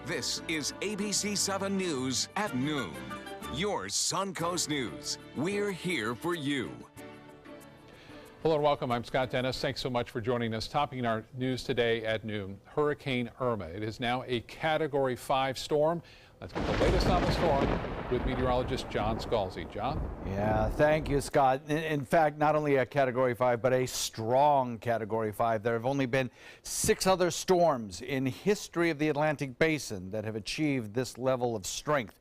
This is ABC 7 News at noon. Your Suncoast News. We're here for you. Hello and welcome. I'm Scott Dennis. Thanks so much for joining us. Topping our news today at noon, Hurricane Irma. It is now a Category 5 storm. Let's get the latest on the storm with meteorologist John Scalzi. John? Yeah, thank you, Scott. In fact, not only a Category 5, but a strong Category 5. There have only been 6 other storms in history of the Atlantic Basin that have achieved this level of strength.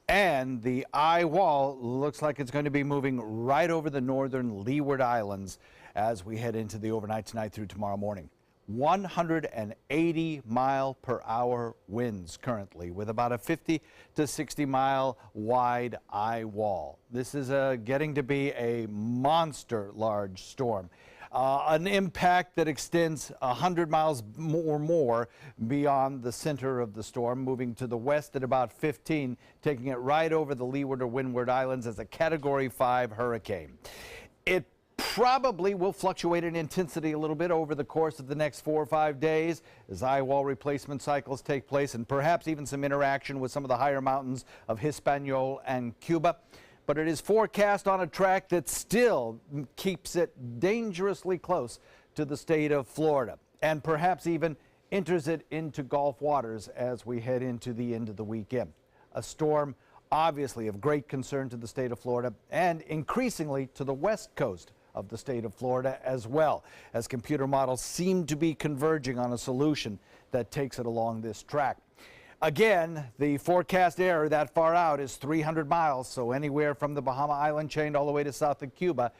And the eye wall looks like it's going to be moving right over the northern Leeward Islands as we head into the overnight tonight through tomorrow morning. 180-mile-per-hour winds currently, with about a 50 to 60 mile wide eye wall. This is getting to be a monster large storm. An impact that extends 100 miles or more beyond the center of the storm, moving to the west at about 15, taking it right over the Leeward or Windward Islands as a Category 5 hurricane. It probably will fluctuate in intensity a little bit over the course of the next 4 or 5 days as eye wall replacement cycles take place, and perhaps even some interaction with some of the higher mountains of Hispaniola and Cuba. But it is forecast on a track that still keeps it dangerously close to the state of Florida, and perhaps even enters it into Gulf waters as we head into the end of the weekend. A storm obviously of great concern to the state of Florida and increasingly to the west coast of the state of Florida as well, as computer models seem to be converging on a solution that takes it along this track. Again, the forecast error that far out is 300 miles, so anywhere from the Bahama Island chain all the way to south of Cuba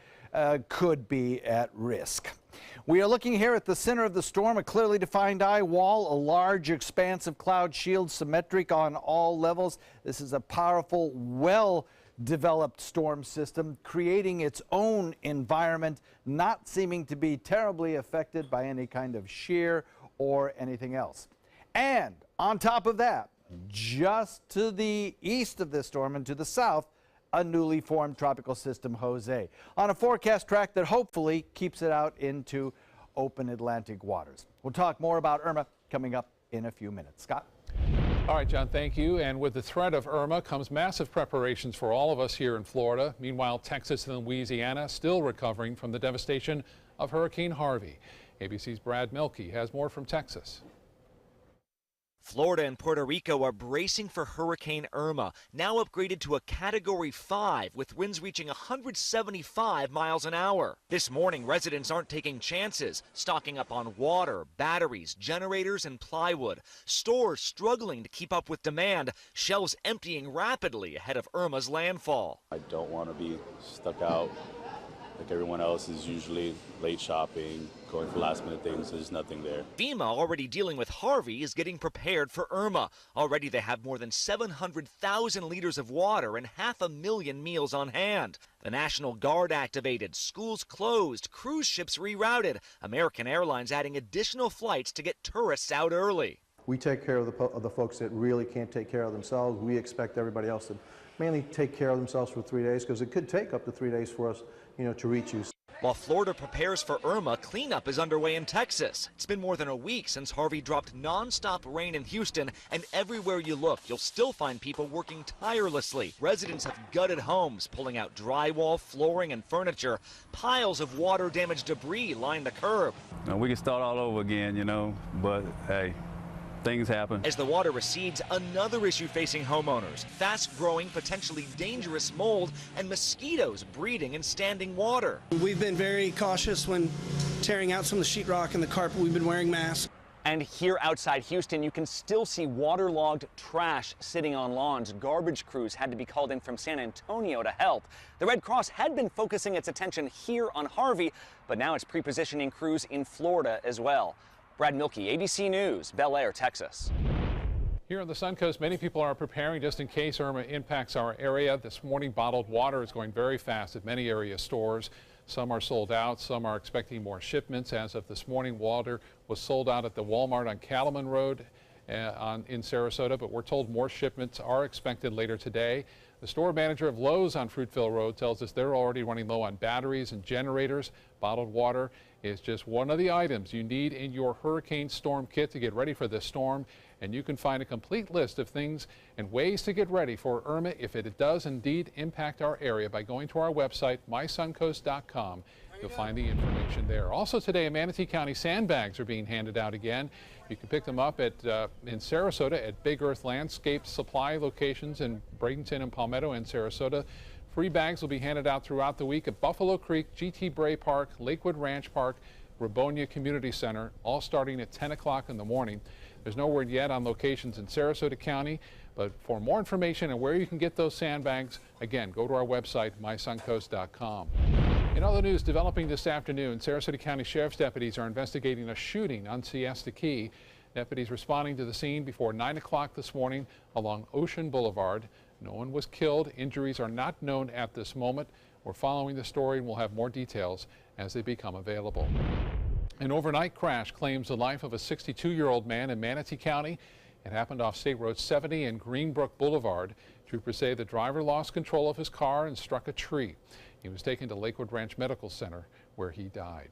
could be at risk. We are looking here at the center of the storm, a clearly defined eye wall, a large expanse of cloud shield, symmetric on all levels. This is a powerful, well-developed storm system, creating its own environment, not seeming to be terribly affected by any kind of shear or anything else. And on top of that, just to the east of this storm and to the south, a newly formed tropical system, Jose, on a forecast track that hopefully keeps it out into open Atlantic waters. We'll talk more about Irma coming up in a few minutes. Scott? All right, John, thank you. And with the threat of Irma comes massive preparations for all of us here in Florida. Meanwhile, Texas and Louisiana still recovering from the devastation of Hurricane Harvey. ABC's Brad Milkey has more from Texas. Florida and Puerto Rico are bracing for Hurricane Irma, now upgraded to a Category 5 with winds reaching 175 miles an hour. This morning, residents aren't taking chances, stocking up on water, batteries, generators, and plywood. Stores struggling to keep up with demand, shelves emptying rapidly ahead of Irma's landfall. I don't want to be stuck out like everyone else is usually late shopping, going for last minute things. There's nothing there. FEMA, already dealing with Harvey, is getting prepared for Irma. Already they have more than 700,000 liters of water and 500,000 meals on hand. The National Guard activated, schools closed, cruise ships rerouted, American Airlines adding additional flights to get tourists out early. We take care of the folks that really can't take care of themselves. We expect everybody else to mainly take care of themselves for 3 days, because it could take up to 3 days for us, to reach you. While Florida prepares for Irma, cleanup is underway in Texas. It's been more than a week since Harvey dropped non-stop rain in Houston, and everywhere you look, you'll still find people working tirelessly. Residents have gutted homes, pulling out drywall, flooring, and furniture. Piles of water-damaged debris line the curb. Now, we can start all over again, but hey, things happen. As the water recedes, another issue facing homeowners: fast-growing, potentially dangerous mold and mosquitoes breeding in standing water. We've been very cautious when tearing out some of the sheetrock and the carpet. We've been wearing masks. And here outside Houston, you can still see waterlogged trash sitting on lawns. Garbage crews had to be called in from San Antonio to help. The Red Cross had been focusing its attention here on Harvey, but now it's pre-positioning crews in Florida as well. Brad Milkey, ABC News, Bel Air, Texas. Here on the Suncoast, many people are preparing just in case Irma impacts our area. This morning, bottled water is going very fast at many area stores. Some are sold out. Some are expecting more shipments. As of this morning, water was sold out at the Walmart on Cattleman Road in Sarasota, but we're told more shipments are expected later today. The store manager of Lowe's on Fruitville Road tells us they're already running low on batteries and generators, bottled water, is just one of the items you need in your hurricane storm kit to get ready for this storm. And you can find a complete list of things and ways to get ready for Irma if it does indeed impact our area by going to our website, mysuncoast.com. You'll find the information there. Also today in Manatee County, sandbags are being handed out again. You can pick them up at in Sarasota at Big Earth Landscape Supply locations in Bradenton and Palmetto and Sarasota. Free bags will be handed out throughout the week at Buffalo Creek, GT Bray Park, Lakewood Ranch Park, Rabonia Community Center, all starting at 10 o'clock in the morning. There's no word yet on locations in Sarasota County, but for more information on where you can get those sandbags, again, go to our website, mysuncoast.com. In other news developing this afternoon, Sarasota County Sheriff's deputies are investigating a shooting on Siesta Key. Deputies responding to the scene before 9 o'clock this morning along Ocean Boulevard. No one was killed. Injuries are not known at this moment. We're following the story and we'll have more details as they become available. An overnight crash claims the life of a 62-year-old man in Manatee County. It happened off State Road 70 and Greenbrook Boulevard. Troopers say the driver lost control of his car and struck a tree. He was taken to Lakewood Ranch Medical Center where he died.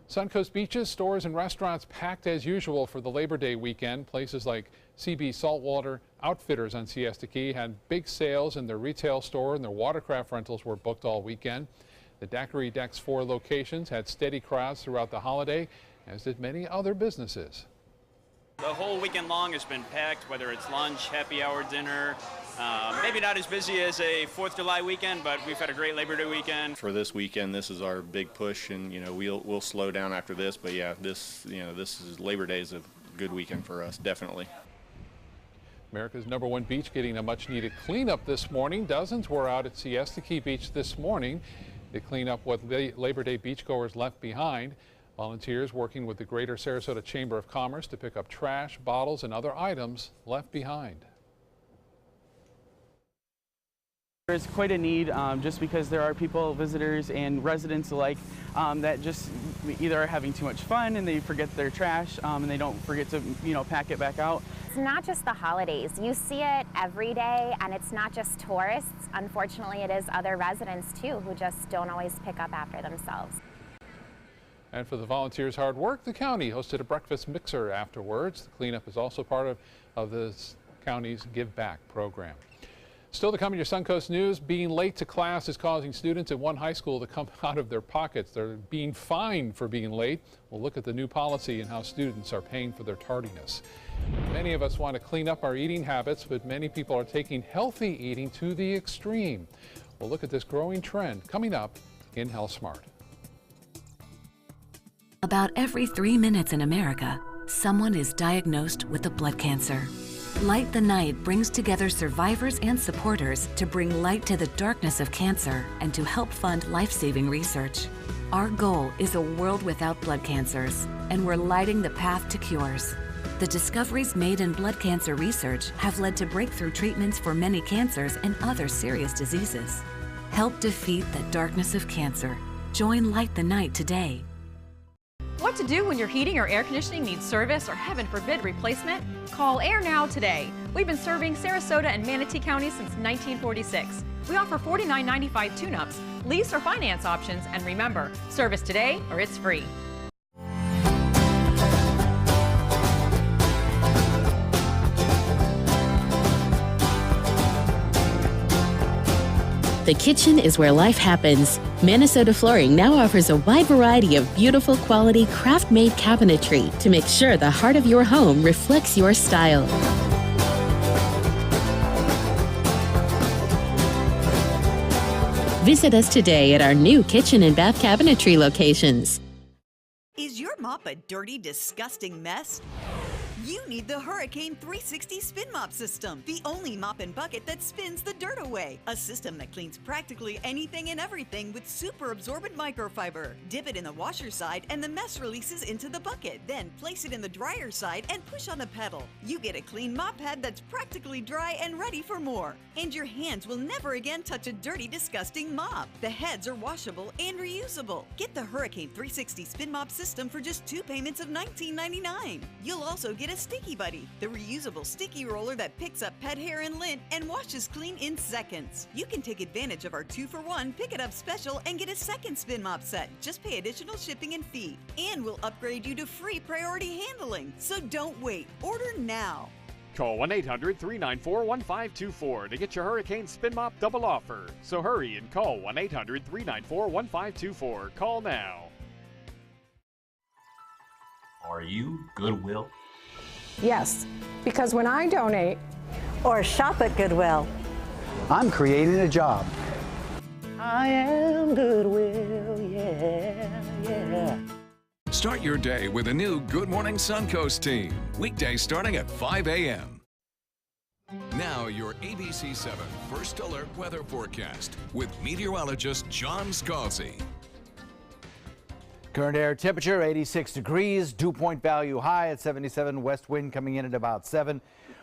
Suncoast beaches, stores and restaurants packed as usual for the Labor Day weekend. Places like CB Saltwater Outfitters on Siesta Key had big sales in their retail store, and their watercraft rentals were booked all weekend. The Daiquiri Deck's 4 locations had steady crowds throughout the holiday, as did many other businesses. The whole weekend long has been packed, whether it's lunch, happy hour, dinner. Maybe not as busy as a 4th of July weekend, but we've had a great Labor Day weekend. For this weekend, this is our big push, and we'll slow down after this. But yeah, this is Labor Day is a good weekend for us, definitely. America's #1 beach getting a much-needed cleanup this morning. Dozens were out at Siesta Key Beach this morning to clean up what Labor Day beachgoers left behind. Volunteers working with the Greater Sarasota Chamber of Commerce to pick up trash, bottles, and other items left behind. There's quite a need just because there are people, visitors and residents alike that just either are having too much fun and they forget their trash and they don't forget to pack it back out. It's not just the holidays. You see it every day, and it's not just tourists. Unfortunately, it is other residents too who just don't always pick up after themselves. And for the volunteers' hard work, the county hosted a breakfast mixer afterwards. The cleanup is also part of the county's Give Back program. Still to come in your Suncoast News, being late to class is causing students at one high school to come out of their pockets. They're being fined for being late. We'll look at the new policy and how students are paying for their tardiness. Many of us want to clean up our eating habits, but many people are taking healthy eating to the extreme. We'll look at this growing trend coming up in Health Smart. About every 3 minutes in America, someone is diagnosed with a blood cancer. Light the Night brings together survivors and supporters to bring light to the darkness of cancer and to help fund life-saving research. Our goal is a world without blood cancers, and we're lighting the path to cures. The discoveries made in blood cancer research have led to breakthrough treatments for many cancers and other serious diseases. Help defeat the darkness of cancer. Join Light the Night today. What to do when your heating or air conditioning needs service or, heaven forbid, replacement? Call Air Now today. We've been serving Sarasota and Manatee County since 1946. We offer $49.95 tune-ups, lease or finance options, and remember, service today or it's free. The kitchen is where life happens. Minnesota Flooring now offers a wide variety of beautiful quality craft-made cabinetry to make sure the heart of your home reflects your style. Visit us today at our new kitchen and bath cabinetry locations. Is your mop a dirty, disgusting mess? You need the Hurricane 360 Spin Mop System, the only mop and bucket that spins the dirt away. A system that cleans practically anything and everything with super absorbent microfiber. Dip it in the washer side and the mess releases into the bucket. Then place it in the dryer side and push on the pedal. You get a clean mop pad that's practically dry and ready for more. And your hands will never again touch a dirty, disgusting mop. The heads are washable and reusable. Get the Hurricane 360 Spin Mop System for just 2 payments of $19.99. You'll also get a a Sticky Buddy, the reusable sticky roller that picks up pet hair and lint and washes clean in seconds. You can take advantage of our 2-for-1 Pick It Up special and get a second spin mop set. Just pay additional shipping and fee. And we'll upgrade you to free priority handling. So don't wait. Order now. Call 1-800-394-1524 to get your Hurricane Spin Mop double offer. So hurry and call 1-800-394-1524. Call now. Are you Goodwill? Yes, because when I donate or shop at Goodwill, I'm creating a job. I am Goodwill, yeah. Start your day with a new Good Morning Suncoast team. Weekdays starting at 5 a.m. Now your ABC 7 First Alert weather forecast with meteorologist John Scalzi. Current air temperature 86 degrees, dew point value high at 77, west wind coming in at about 7.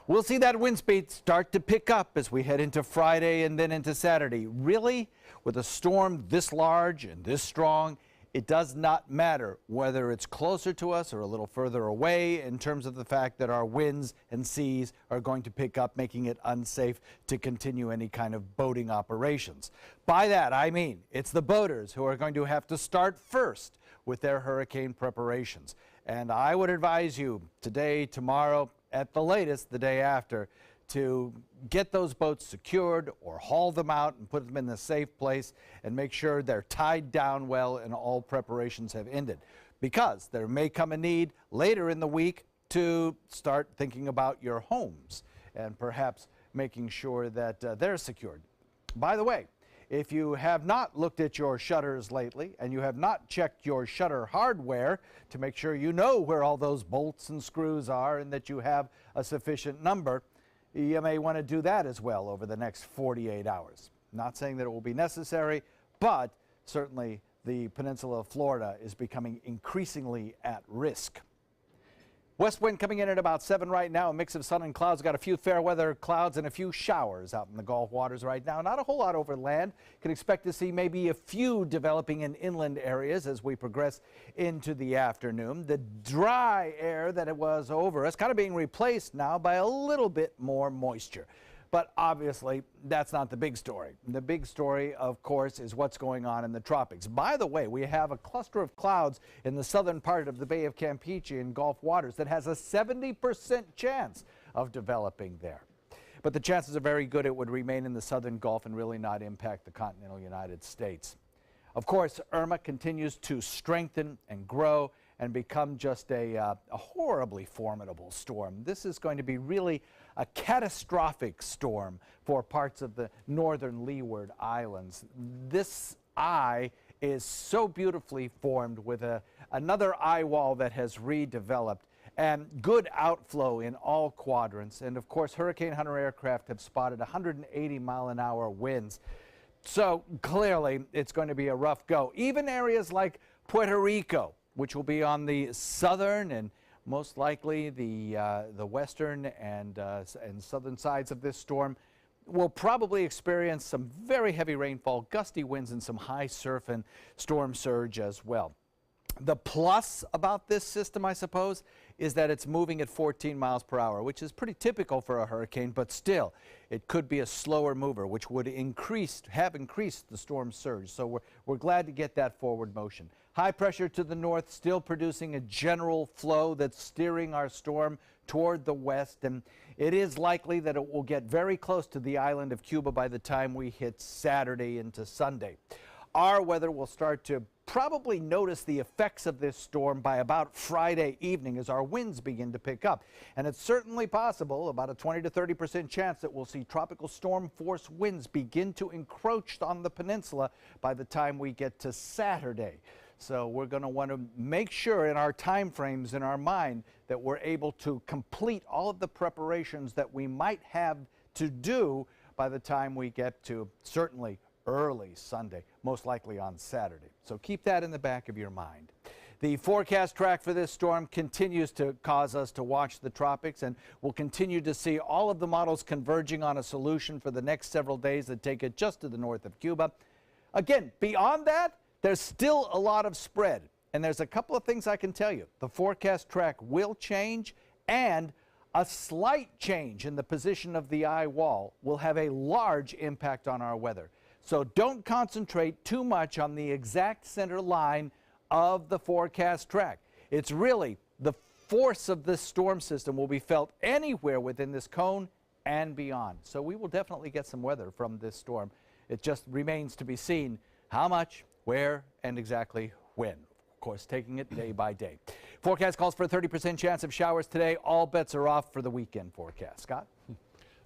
We'll see that wind speed start to pick up as we head into Friday and then into Saturday. Really, with a storm this large and this strong, it does not matter whether it's closer to us or a little further away in terms of the fact that our winds and seas are going to pick up, making it unsafe to continue any kind of boating operations. By that, I mean it's the boaters who are going to have to start first with their hurricane preparations. And I would advise you today, tomorrow, at the latest, the day after, to get those boats secured or haul them out and put them in a safe place and make sure they're tied down well and all preparations have ended. Because there may come a need later in the week to start thinking about your homes and perhaps making sure that they're secured. By the way, if you have not looked at your shutters lately and you have not checked your shutter hardware to make sure you know where all those bolts and screws are and that you have a sufficient number, you may want to do that as well over the next 48 hours. Not saying that it will be necessary, but certainly the peninsula of Florida is becoming increasingly at risk. West wind coming in at about 7 right now, a mix of sun and clouds. Got a few fair weather clouds and a few showers out in the Gulf waters right now. Not a whole lot over land. Can expect to see maybe a few developing in inland areas as we progress into the afternoon. The dry air that it was over us kind of being replaced now by a little bit more moisture. But obviously, that's not the big story. The big story, of course, is what's going on in the tropics. By the way, we have a cluster of clouds in the southern part of the Bay of Campeche in Gulf waters that has a 70% chance of developing there. But the chances are very good it would remain in the southern Gulf and really not impact the continental United States. Of course, Irma continues to strengthen and grow and become just a horribly formidable storm. This is going to be really a catastrophic storm for parts of the northern Leeward Islands. This eye is so beautifully formed with another eye wall that has redeveloped and good outflow in all quadrants. And of course, Hurricane Hunter aircraft have spotted 180-mile-an-hour winds. So clearly, it's going to be a rough go. Even areas like Puerto Rico, which will be on the southern and most likely the western and southern sides of this storm, will probably experience some very heavy rainfall, gusty winds, and some high surf and storm surge as well. The plus about this system, I suppose, is that it's moving at 14 miles per hour, which is pretty typical for a hurricane, but still, it could be a slower mover, which would have increased the storm surge. So we're glad to get that forward motion. High pressure to the north, still producing a general flow that's steering our storm toward the west, and it is likely that it will get very close to the island of Cuba by the time we hit Saturday into Sunday. Our weather will start to probably notice the effects of this storm by about Friday evening as our winds begin to pick up. And it's certainly possible, about a 20 to 30% chance, that we'll see tropical storm force winds begin to encroach on the peninsula by the time we get to Saturday. So we're going to want to make sure in our time frames in our mind that we're able to complete all of the preparations that we might have to do by the time we get to certainly early Sunday, most likely on Saturday. So keep that in the back of your mind. The forecast track for this storm continues to cause us to watch the tropics, and we'll continue to see all of the models converging on a solution for the next several days that take it just to the north of Cuba. Again, beyond that, there's still a lot of spread, and there's a couple of things I can tell you. The forecast track will change, And a slight change in the position of the eye wall will have a large impact on our weather. So don't concentrate too much on the exact center line of the forecast track. It's really the force of this storm system will be felt anywhere within this cone and beyond. So we will definitely get some weather from this storm. It just remains to be seen how much, where, and exactly when. Of course, taking it day by day. Forecast calls for a 30% chance of showers today. All bets are off for the weekend forecast. Scott?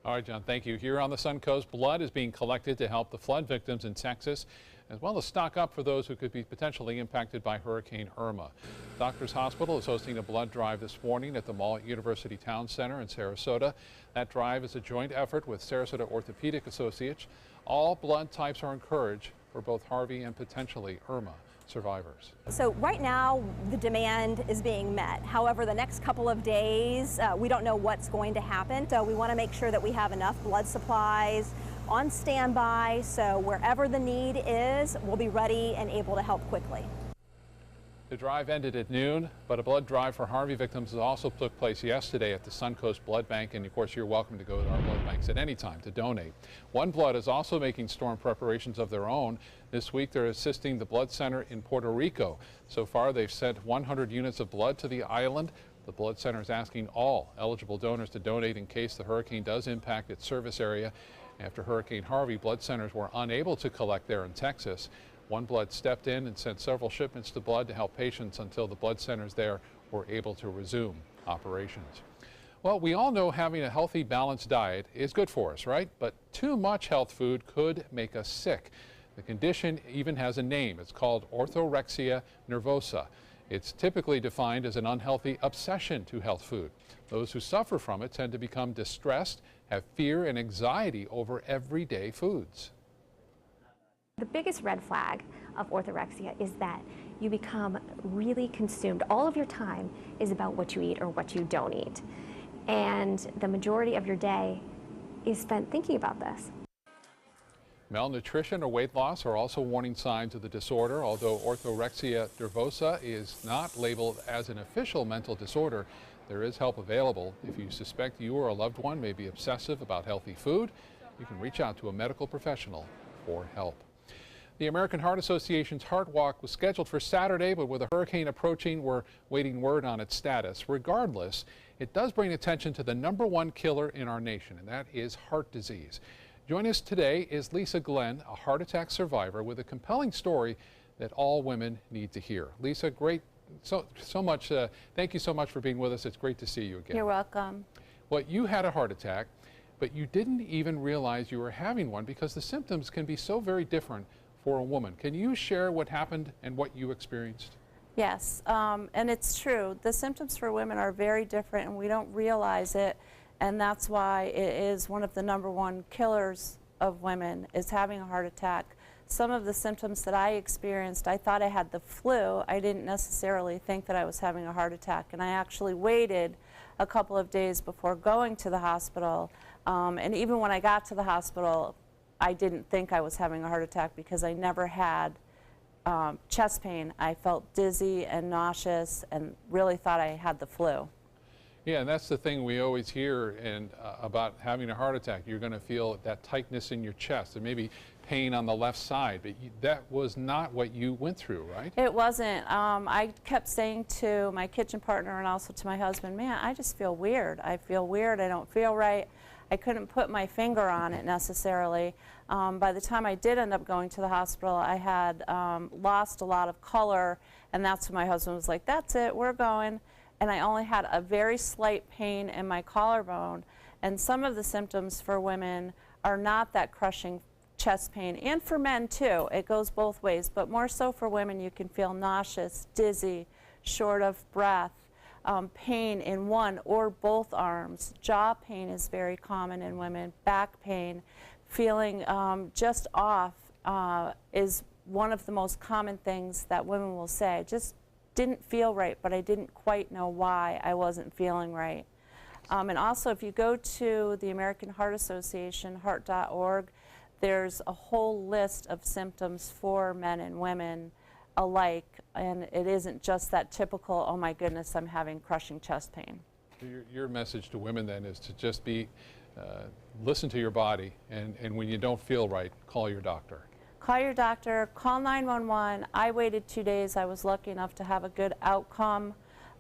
All right, John, thank you. Here on the Suncoast, blood is being collected to help the flood victims in Texas, as well as stock up for those who could be potentially impacted by Hurricane Irma. Doctors Hospital is hosting a blood drive this morning at the Mall at University Town Center in Sarasota. That drive is a joint effort with Sarasota Orthopedic Associates. All blood types are encouraged for both Harvey and potentially Irma survivors. So right now the demand is being met. However, the next couple of days we don't know what's going to happen. So we want to make sure that we have enough blood supplies on standby, so wherever the need is, we'll be ready and able to help quickly. The drive ended at noon, but a blood drive for Harvey victims also took place yesterday at the Suncoast Blood Bank, and of course you're welcome to go to our blood banks at any time to donate. One Blood is also making storm preparations of their own. This week they're assisting the Blood Center in Puerto Rico. So far they've sent 100 units of blood to the island. The Blood Center is asking all eligible donors to donate in case the hurricane does impact its service area. After Hurricane Harvey, blood centers were unable to collect there in Texas. One Blood stepped in and sent several shipments to blood to help patients until the blood centers there were able to resume operations. Well, we all know having a healthy, balanced diet is good for us, right? But too much health food could make us sick. The condition even has a name. It's called orthorexia nervosa. It's typically defined as an unhealthy obsession to health food. Those who suffer from it tend to become distressed, have fear and anxiety over everyday foods. The biggest red flag of orthorexia is that you become really consumed. All of your time is about what you eat or what you don't eat. And the majority of your day is spent thinking about this. Malnutrition or weight loss are also warning signs of the disorder. Although orthorexia nervosa is not labeled as an official mental disorder, there is help available. If you suspect you or a loved one may be obsessive about healthy food, you can reach out to a medical professional for help. The American Heart Association's Heart Walk was scheduled for Saturday, but with a hurricane approaching, we're waiting word on its status. Regardless, it does bring attention to the #1 killer in our nation, and that is heart disease. Joining us today is Lisa Glenn, a heart attack survivor with a compelling story that all women need to hear. Lisa, thank you so much for being with us. It's great to see you again. You're welcome. Well, you had a heart attack, but you didn't even realize you were having one because the symptoms can be so very different for a woman. Can you share what happened and what you experienced? Yes, and it's true. The symptoms for women are very different and we don't realize it, and that's why it is one of the #1 killers of women is having a heart attack. Some of the symptoms that I experienced, I thought I had the flu. I didn't necessarily think that I was having a heart attack, and I actually waited a couple of days before going to the hospital, and even when I got to the hospital, I didn't think I was having a heart attack because I never had chest pain. I felt dizzy and nauseous and really thought I had the flu. Yeah, and that's the thing we always hear about having a heart attack. You're going to feel that tightness in your chest and maybe pain on the left side, but that was not what you went through, right? It wasn't. I kept saying to my kitchen partner and also to my husband, man, I just feel weird. I feel weird. I don't feel right. I couldn't put my finger on it necessarily. By the time I did end up going to the hospital, I had lost a lot of color, and that's when my husband was like, that's it, we're going. And I only had a very slight pain in my collarbone. And some of the symptoms for women are not that crushing chest pain, and for men too. It goes both ways, but more so for women, you can feel nauseous, dizzy, short of breath. Pain in one or both arms. Jaw pain is very common in women. Back pain, feeling just off is one of the most common things that women will say. Just didn't feel right, but I didn't quite know why I wasn't feeling right. And also, if you go to the American Heart Association, heart.org, there's a whole list of symptoms for men and women alike, and it isn't just that typical, oh my goodness, I'm having crushing chest pain. Your message to women then is to just listen to your body, and when you don't feel right, call your doctor. Call your doctor, call 911. I waited 2 days. I was lucky enough to have a good outcome.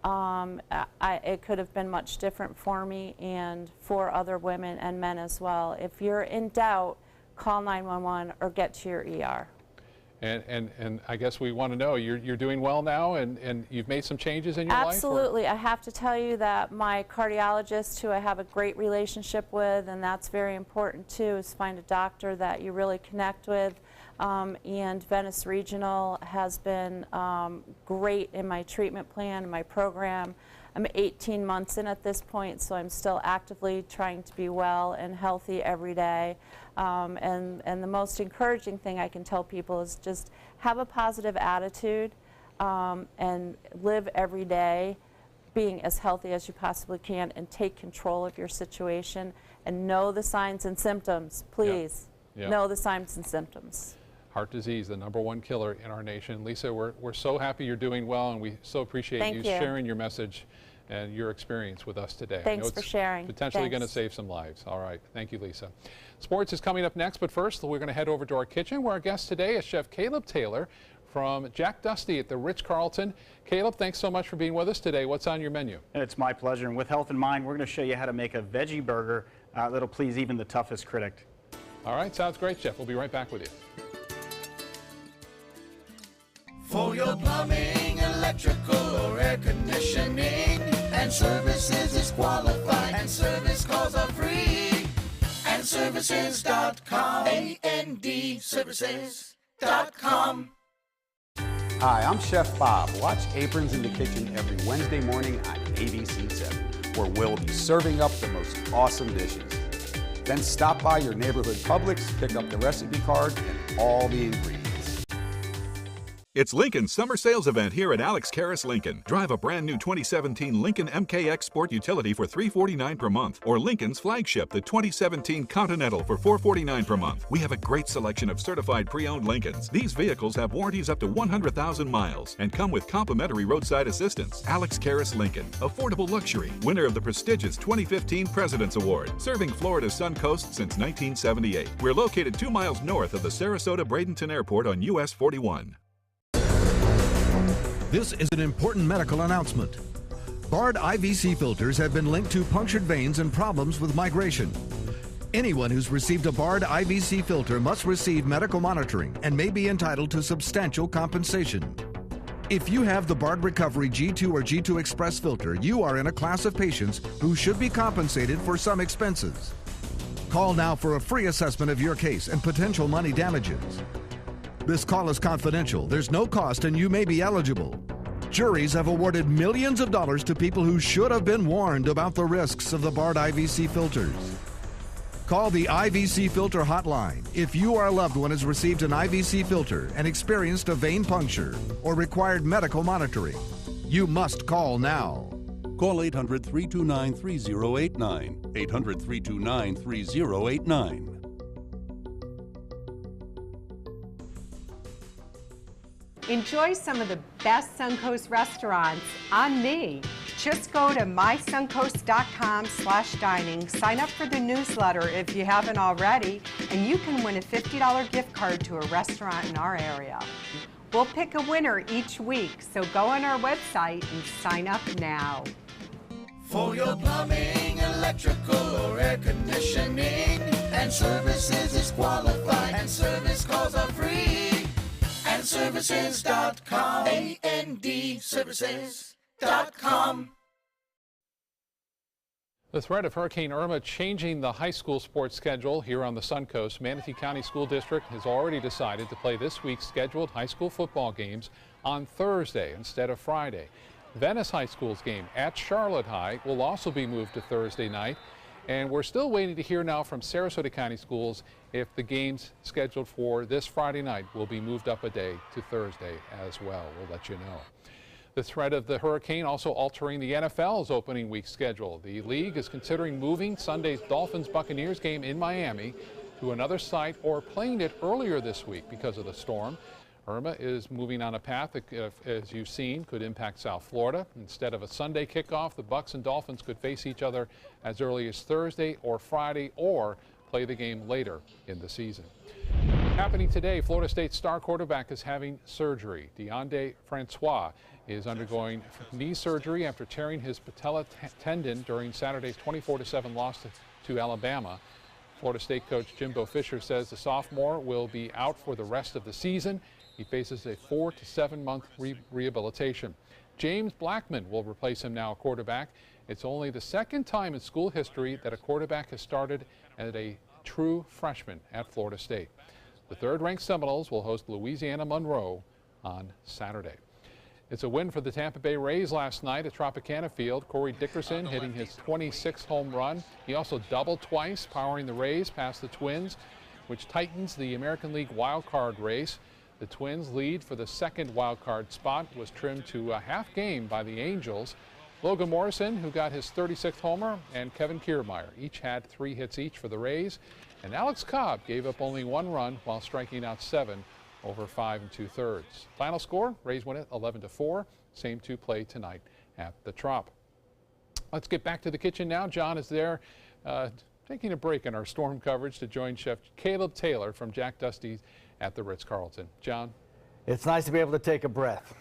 It could have been much different for me and for other women and men as well. If you're in doubt, call 911 or get to your ER. And I guess we want to know, you're doing well now, and you've made some changes in your life? Absolutely. I have to tell you that my cardiologist, who I have a great relationship with, and that's very important too, is find a doctor that you really connect with. And Venice Regional has been great in my treatment plan and my program. I'm 18 months in at this point, so I'm still actively trying to be well and healthy every day. And the most encouraging thing I can tell people is just have a positive attitude and live every day being as healthy as you possibly can, and take control of your situation and know the signs and symptoms. Please know the signs and symptoms. Heart disease, the #1 killer in our nation. Lisa, we're so happy you're doing well, and we so appreciate you sharing your message and your experience with us today. Thanks for sharing. Potentially going to save some lives. All right. Thank you, Lisa. Sports is coming up next, but first we're going to head over to our kitchen, where our guest today is Chef Caleb Taylor from Jack Dusty at the Ritz-Carlton. Caleb, thanks so much for being with us today. What's on your menu? It's my pleasure. And with health in mind, we're going to show you how to make a veggie burger that'll please even the toughest critic. All right. Sounds great, Chef. We'll be right back with you. For your plumbing, electrical, or air conditioning, and services is qualified, and service calls are free. AndServices.com, AndServices.com. Hi, I'm Chef Bob. Watch Aprons in the Kitchen every Wednesday morning on ABC7, where we'll be serving up the most awesome dishes. Then stop by your neighborhood Publix, pick up the recipe card and all the ingredients. It's Lincoln's summer sales event here at Alex Karras Lincoln. Drive a brand new 2017 Lincoln MKX Sport Utility for $349 per month, or Lincoln's flagship, the 2017 Continental, for $449 per month. We have a great selection of certified pre-owned Lincolns. These vehicles have warranties up to 100,000 miles and come with complimentary roadside assistance. Alex Karras Lincoln, affordable luxury, winner of the prestigious 2015 President's Award, serving Florida's Suncoast since 1978. We're located 2 miles north of the Sarasota-Bradenton Airport on US 41. This is an important medical announcement. Bard IVC filters have been linked to punctured veins and problems with migration. Anyone who's received a Bard IVC filter must receive medical monitoring and may be entitled to substantial compensation. If you have the Bard Recovery G2 or G2 Express filter, you are in a class of patients who should be compensated for some expenses. Call now for a free assessment of your case and potential money damages. This call is confidential. There's no cost and you may be eligible. Juries have awarded millions of dollars to people who should have been warned about the risks of the Bard IVC filters. Call the IVC Filter Hotline if you or a loved one has received an IVC filter and experienced a vein puncture or required medical monitoring. You must call now. Call 800-329-3089. 800-329-3089. Enjoy some of the best Suncoast restaurants on me. Just go to mysuncoast.com/dining, sign up for the newsletter if you haven't already, and you can win a $50 gift card to a restaurant in our area. We'll pick a winner each week, so go on our website and sign up now. For your plumbing, electrical, or air conditioning, and services is qualified, and service calls are free. AndServices.com, AndServices.com. The threat of Hurricane Irma changing the high school sports schedule here on the Suncoast. Manatee County School District has already decided to play this week's scheduled high school football games on Thursday instead of Friday. Venice High School's game at Charlotte High will also be moved to Thursday night. And we're still waiting to hear now from Sarasota County Schools if the games scheduled for this Friday night will be moved up a day to Thursday as well. We'll let you know. The threat of the hurricane also altering the NFL's opening week schedule. The league is considering moving Sunday's Dolphins-Buccaneers game in Miami to another site or playing it earlier this week because of the storm. Irma is moving on a path that, as you've seen, could impact South Florida. Instead of a Sunday kickoff, the Bucs and Dolphins could face each other as early as Thursday or Friday, or play the game later in the season. Happening today, Florida State star quarterback is having surgery. Deonde Francois is undergoing knee surgery after tearing his patella tendon during Saturday's 24-7 loss to Alabama. Florida State coach Jimbo Fisher says the sophomore will be out for the rest of the season. He faces a 4 to 7 month rehabilitation. James Blackman will replace him now at quarterback. It's only the second time in school history that a quarterback has started as a true freshman at Florida State. The third-ranked Seminoles will host Louisiana Monroe on Saturday. It's a win for the Tampa Bay Rays last night at Tropicana Field. Corey Dickerson hitting his 26th home run. He also doubled twice, powering the Rays past the Twins, which tightens the American League wild card race. The Twins' lead for the second wild card spot was trimmed to a half game by the Angels. Logan Morrison, who got his 36th homer, and Kevin Kiermaier each had 3 hits each for the Rays. And Alex Cobb gave up only 1 run while striking out 7 over 5 2/3. Final score, Rays win it 11-4. Same to play tonight at the Trop. Let's get back to the kitchen now. John is there taking a break in our storm coverage to join Chef Caleb Taylor from Jack Dusty's at the Ritz-Carlton. John? It's nice to be able to take a breath.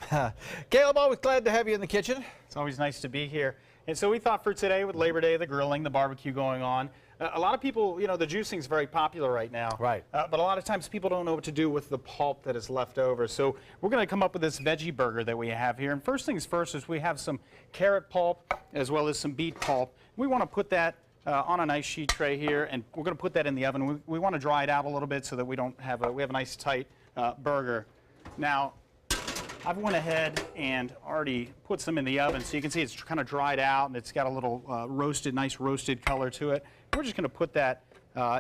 Caleb, always glad to have you in the kitchen. It's always nice to be here. And so we thought for today, with Labor Day, the grilling, the barbecue going on, a lot of people, you know, the juicing is very popular right now. Right. But a lot of times people don't know what to do with the pulp that is left over. So we're going to come up with this veggie burger that we have here. And first things first is we have some carrot pulp as well as some beet pulp. We want to put that on a nice sheet tray here, and we're going to put that in the oven. We want to dry it out a little bit so that we have a nice tight burger. Now, I've went ahead and already put some in the oven, so you can see it's kind of dried out and it's got a little nice roasted color to it. We're just going to put that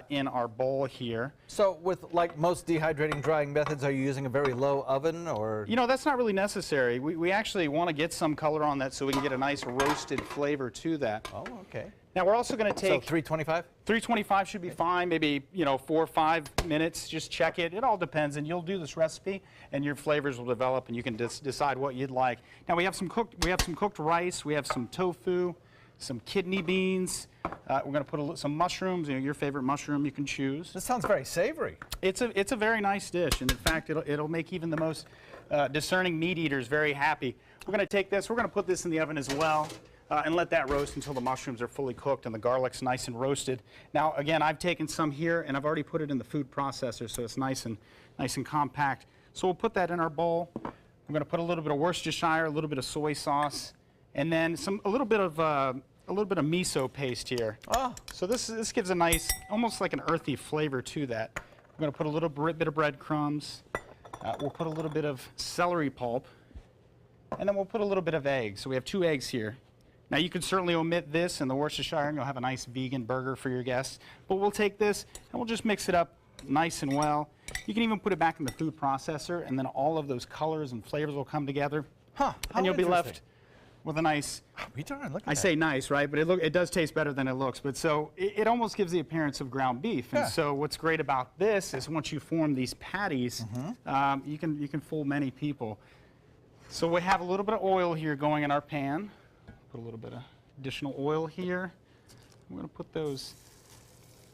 in our bowl here. So with like most dehydrating drying methods, are you using a very low oven, or? You know, that's not really necessary. We actually want to get some color on that so we can get a nice roasted flavor to that. Oh, okay. Now we're also going to take... So 325? 325 should be fine, maybe, you know, 4 or 5 minutes, just check it. It all depends, and you'll do this recipe and your flavors will develop and you can decide what you'd like. Now we have some cooked rice, we have some tofu, some kidney beans. We're going to put some mushrooms, you know, your favorite mushroom you can choose. This sounds very savory. It's a very nice dish, and in fact it'll make even the most discerning meat eaters very happy. We're going to take this, we're going to put this in the oven as well. And let that roast until the mushrooms are fully cooked and the garlic's nice and roasted. Now, again, I've taken some here and I've already put it in the food processor, so it's nice and compact. So we'll put that in our bowl. We're going to put a little bit of Worcestershire, a little bit of soy sauce, and then a little bit of miso paste here. Oh. So this gives a nice, almost like an earthy flavor to that. We're going to put a little bit of breadcrumbs. We'll put a little bit of celery pulp, and then we'll put a little bit of egg. So we have 2 eggs here. Now you can certainly omit this and the Worcestershire and you'll have a nice vegan burger for your guests. But we'll take this and we'll just mix it up nice and well. You can even put it back in the food processor and then all of those colors and flavors will come together. And you'll be left with a nice, I say nice, right? But it does taste better than it looks. But so it almost gives the appearance of ground beef. And so what's great about this is once you form these patties, you can fool many people. So we have a little bit of oil here going in our pan. Put a little bit of additional oil here. We're going to put those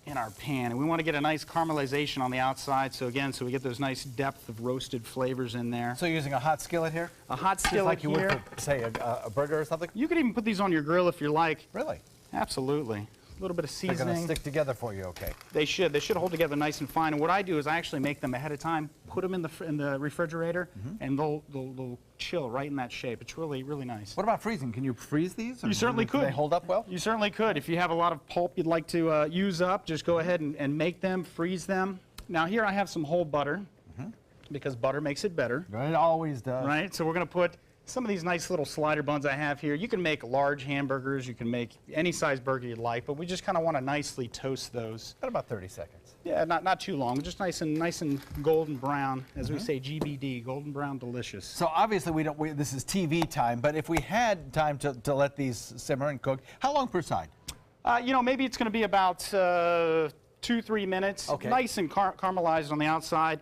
in our pan. And we want to get a nice caramelization on the outside. So again, so we get those nice depth of roasted flavors in there. So you're using a hot skillet here? A hot skillet like you here. would for, say, a burger or something? You could even put these on your grill if you like. Really? Absolutely. A little bit of seasoning. They're going to stick together for you, okay? They should. They should hold together nice and fine. And what I do is I actually make them ahead of time, put them in the refrigerator, and they'll chill right in that shape. It's really, really nice. What about freezing? Can you freeze these? You certainly could. Do they hold up well? You certainly could. If you have a lot of pulp you'd like to use up, just go ahead and make them, freeze them. Now here I have some whole butter, because butter makes it better. It always does. Right? So we're going to put some of these nice little slider buns I have here. You can make large hamburgers. You can make any size burger you'd like, but we just kind of want to nicely toast those. At about 30 seconds. Yeah, not too long. Just nice and golden brown, as we say, GBD, golden brown delicious. So obviously this is TV time, but if we had time to let these simmer and cook, how long per side? You know, maybe it's going to be about 2-3 minutes. Okay. Nice and caramelized on the outside.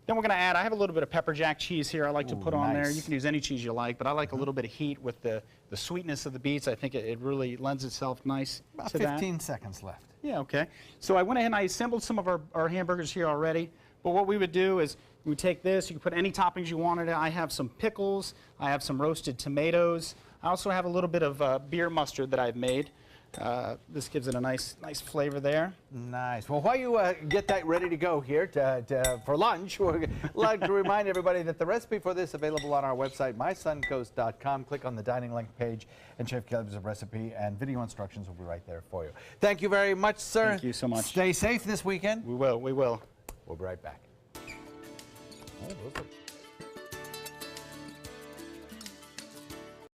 Then we're going to add, I have a little bit of pepper jack cheese here I like to put on there. nice. You can use any cheese you like, but I like a little bit of heat with the sweetness of the beets. I think it really lends itself nice About to that. 15 seconds left. Yeah, okay. So I went ahead and I assembled some of our hamburgers here already. But what we would do is we would take this, you can put any toppings you wanted. I have some pickles, I have some roasted tomatoes. I also have a little bit of beer mustard that I've made. This gives it a nice flavor there. Nice. Well, while you get that ready to go here for lunch, we'd like to remind everybody that the recipe for this is available on our website, mysuncoast.com. Click on the dining link page, and Chef Caleb's recipe and video instructions will be right there for you. Thank you very much, sir. Thank you so much. Stay safe this weekend. We will. We'll be right back.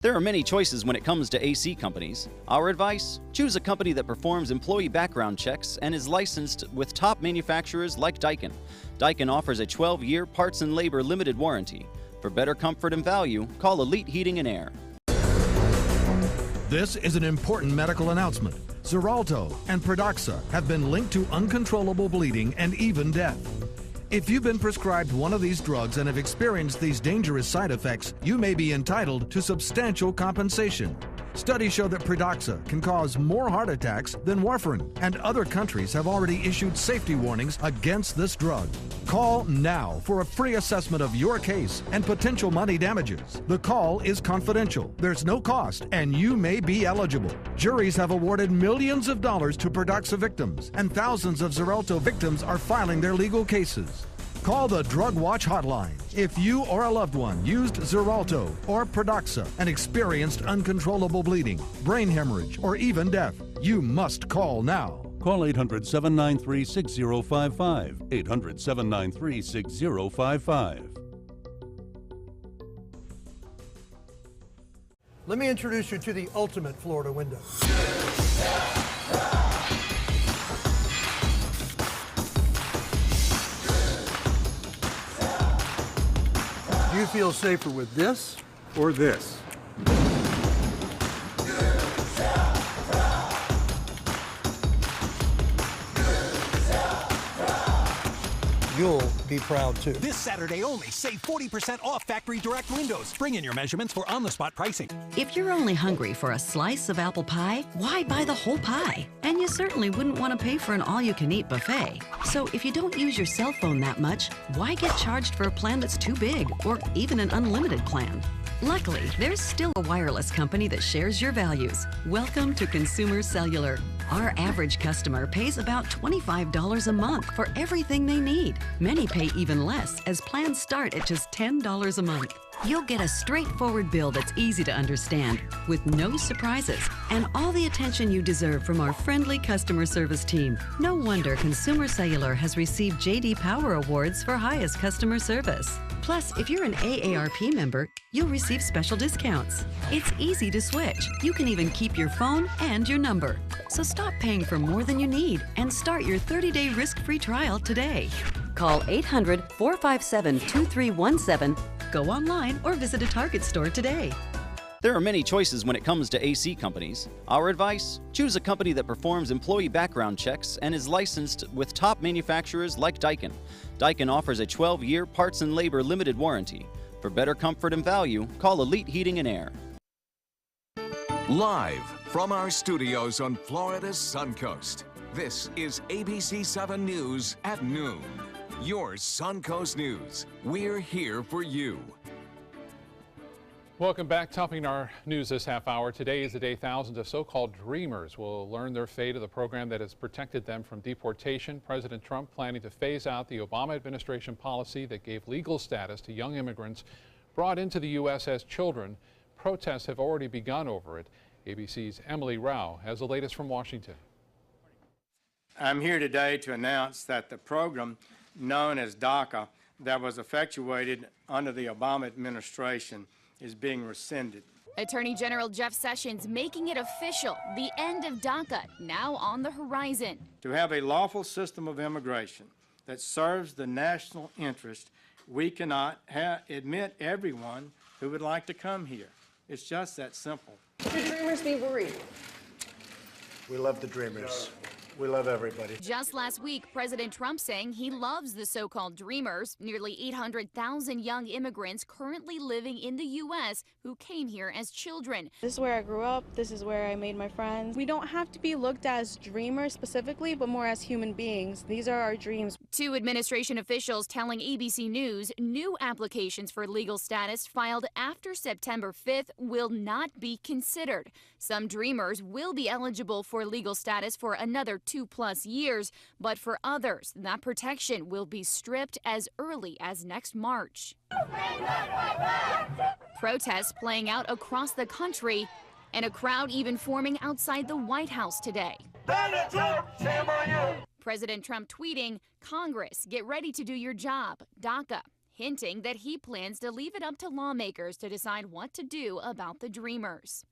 There are many choices when it comes to AC companies. Our advice? Choose a company that performs employee background checks and is licensed with top manufacturers like Daikin. Daikin offers a 12-year parts and labor limited warranty. For better comfort and value, call Elite Heating and Air. This is an important medical announcement. Xarelto and Pradaxa have been linked to uncontrollable bleeding and even death. If you've been prescribed one of these drugs and have experienced these dangerous side effects, you may be entitled to substantial compensation. Studies show that Pradaxa can cause more heart attacks than warfarin, and other countries have already issued safety warnings against this drug. Call now for a free assessment of your case and potential money damages. The call is confidential, there's no cost, and you may be eligible. Juries have awarded millions of dollars to Pradaxa victims, and thousands of Xarelto victims are filing their legal cases. Call the Drug Watch hotline if you or a loved one used Xarelto or Pradaxa and experienced uncontrollable bleeding, brain hemorrhage, or even death. You must call now. Call 800-793-6055. 800-793-6055. Let me introduce you to the ultimate Florida window. Do you feel safer with this or this? You'll be proud too. This Saturday only, save 40% off factory direct windows. Bring in your measurements for on-the-spot pricing. If you're only hungry for a slice of apple pie, why buy the whole pie? And you certainly wouldn't want to pay for an all-you-can-eat buffet. So if you don't use your cell phone that much, why get charged for a plan that's too big or even an unlimited plan? Luckily, there's still a wireless company that shares your values. Welcome to Consumer Cellular. Our average customer pays about $25 a month for everything they need. Many pay even less, as plans start at just $10 a month. You'll get a straightforward bill that's easy to understand, with no surprises, and all the attention you deserve from our friendly customer service team. No wonder Consumer Cellular has received J.D. Power Awards for highest customer service. Plus, if you're an AARP member, you'll receive special discounts. It's easy to switch. You can even keep your phone and your number. So stop paying for more than you need and start your 30-day risk-free trial today. Call 800-457-2317, go online, or visit a Target store today. There are many choices when it comes to AC companies. Our advice? Choose a company that performs employee background checks and is licensed with top manufacturers like Daikin. Daikin offers a 12-year parts and labor limited warranty. For better comfort and value, call Elite Heating and Air. Live from our studios on Florida's Suncoast, this is ABC 7 News at noon. Your Suncoast News. We're here for you. Welcome back. Topping our news this half hour. Today is the day thousands of so-called dreamers will learn their fate of the program that has protected them from deportation. President Trump planning to phase out the Obama administration policy that gave legal status to young immigrants brought into the U.S. as children. Protests have already begun over it. ABC's Emily Rao has the latest from Washington. I'm here today to announce that the program known as DACA that was effectuated under the Obama administration is being rescinded. Attorney General Jeff Sessions making it official. The end of DACA now on the horizon. To have a lawful system of immigration that serves the national interest, we cannot admit everyone who would like to come here. It's just that simple. Should dreamers be worried? We love the dreamers. We love everybody. Just last week, President Trump saying he loves the so-called Dreamers, nearly 800,000 young immigrants currently living in the U.S. who came here as children. This is where I grew up. This is where I made my friends. We don't have to be looked at as dreamers specifically, but more as human beings. These are our dreams. Two administration officials telling ABC News new applications for legal status filed after September 5th will not be considered. Some Dreamers will be eligible for legal status for another 2+ years, but for others, that protection will be stripped as early as next March. Protests playing out across the country, and a crowd even forming outside the White House today. President Trump tweeting, "Congress, get ready to do your job, DACA," hinting that he plans to leave it up to lawmakers to decide what to do about the Dreamers.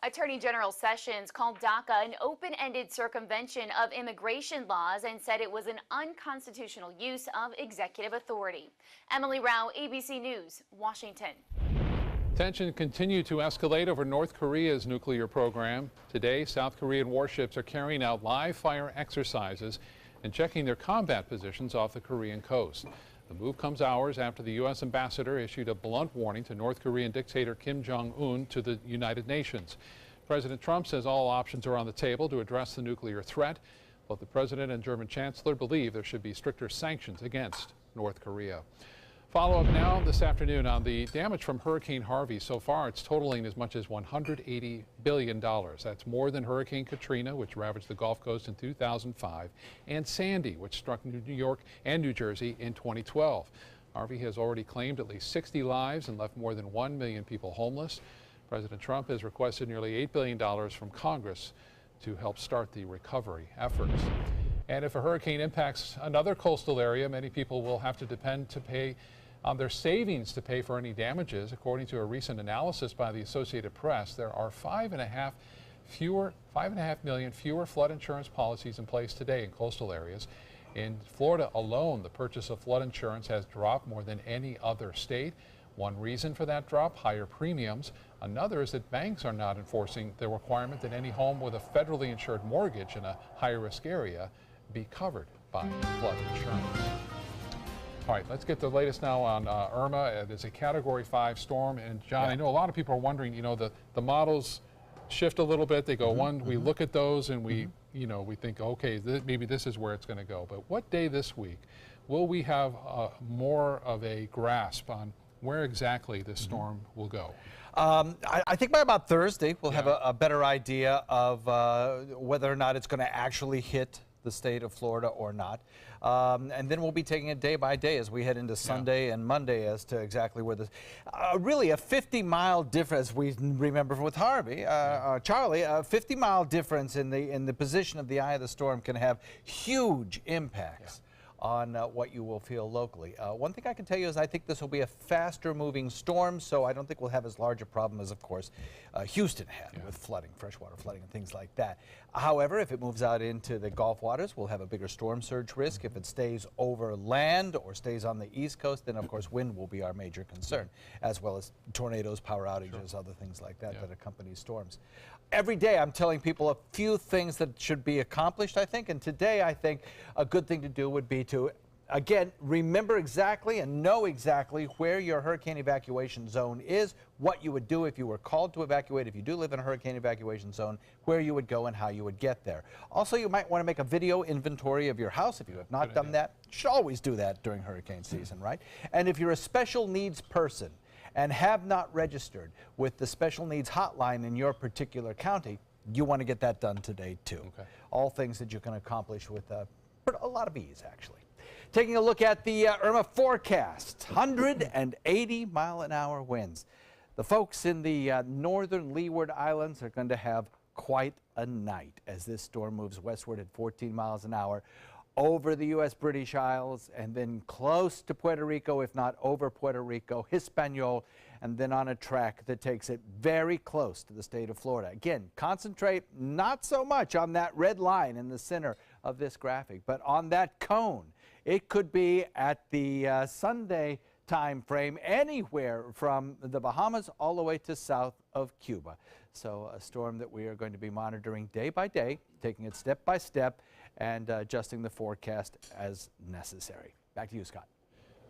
Attorney General Sessions called DACA an open-ended circumvention of immigration laws and said it was an unconstitutional use of executive authority. Emily Rao, ABC News, Washington. Tension continued to escalate over North Korea's nuclear program. Today, South Korean warships are carrying out live fire exercises and checking their combat positions off the Korean coast. The move comes hours after the U.S. ambassador issued a blunt warning to North Korean dictator Kim Jong-un to the United Nations. President Trump says all options are on the table to address the nuclear threat. Both the president and German chancellor believe there should be stricter sanctions against North Korea. Follow up now this afternoon on the damage from Hurricane Harvey. So far, it's totaling as much as $180 billion. That's more than Hurricane Katrina, which ravaged the Gulf Coast in 2005, and Sandy, which struck New York and New Jersey in 2012. Harvey has already claimed at least 60 lives and left more than 1 million people homeless. President Trump has requested nearly $8 billion from Congress to help start the recovery efforts. And if a hurricane impacts another coastal area, many people will have to depend to pay on their savings to pay for any damages. According to a recent analysis by the Associated Press, there are 5.5 million fewer flood insurance policies in place today in coastal areas. In Florida alone, the purchase of flood insurance has dropped more than any other state. One reason for that drop, higher premiums. Another is that banks are not enforcing the requirement that any home with a federally insured mortgage in a high-risk area be covered by flood insurance. All right, let's get the latest now on Irma. It is a Category 5 storm. And John, I know a lot of people are wondering, you know, the models shift a little bit. They go we look at those and we think, okay, maybe this is where it's going to go. But what day this week will we have more of a grasp on where exactly this storm will go? I think by about Thursday, we'll have a better idea of whether or not it's going to actually hit the state of Florida or not. And then we'll be taking it day by day as we head into Sunday and Monday as to exactly where this, really a 50-mile difference, as we remember with Harvey, Charlie, a 50-mile difference in the position of the eye of the storm can have huge impacts on what you will feel locally. One thing I can tell you is I think this will be a faster moving storm, so I don't think we'll have as large a problem as, of course, Houston had with flooding, freshwater flooding and things like that. However, if it moves out into the Gulf waters, we'll have a bigger storm surge risk. If it stays over land or stays on the East Coast, then of course wind will be our major concern, as well as tornadoes, power outages, other things like that that accompany storms. Every day I'm telling people a few things that should be accomplished, I think, and today I think a good thing to do would be to, again, remember exactly and know exactly where your hurricane evacuation zone is, what you would do if you were called to evacuate, if you do live in a hurricane evacuation zone, where you would go and how you would get there. Also, you might want to make a video inventory of your house if you have not done that. You should always do that during hurricane season, right? And if you're a special needs person and have not registered with the special needs hotline in your particular county, you want to get that done today too. All things that you can accomplish with a lot of ease, actually. Taking a look at the Irma forecast, 180-mile-an-hour winds. The folks in the northern Leeward Islands are going to have quite a night as this storm moves westward at 14 miles an hour over the U.S. British Isles and then close to Puerto Rico, if not over Puerto Rico, Hispaniola, and then on a track that takes it very close to the state of Florida. Again, concentrate not so much on that red line in the center of this graphic, but on that cone. It could be at the Sunday time frame anywhere from the Bahamas all the way to south of Cuba. So a storm that we are going to be monitoring day by day, taking it step by step, and adjusting the forecast as necessary. Back to you, Scott.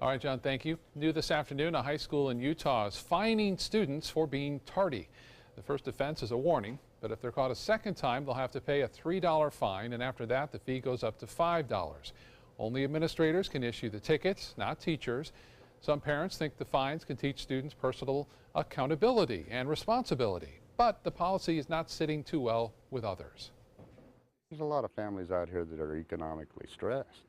All right, John, thank you. New this afternoon, a high school in Utah is fining students for being tardy. The first offense is a warning, but if they're caught a second time, they'll have to pay a $3 fine, and after that, the fee goes up to $5. Only administrators can issue the tickets, not teachers. Some parents think the fines can teach students personal accountability and responsibility, but the policy is not sitting too well with others. There's a lot of families out here that are economically stressed.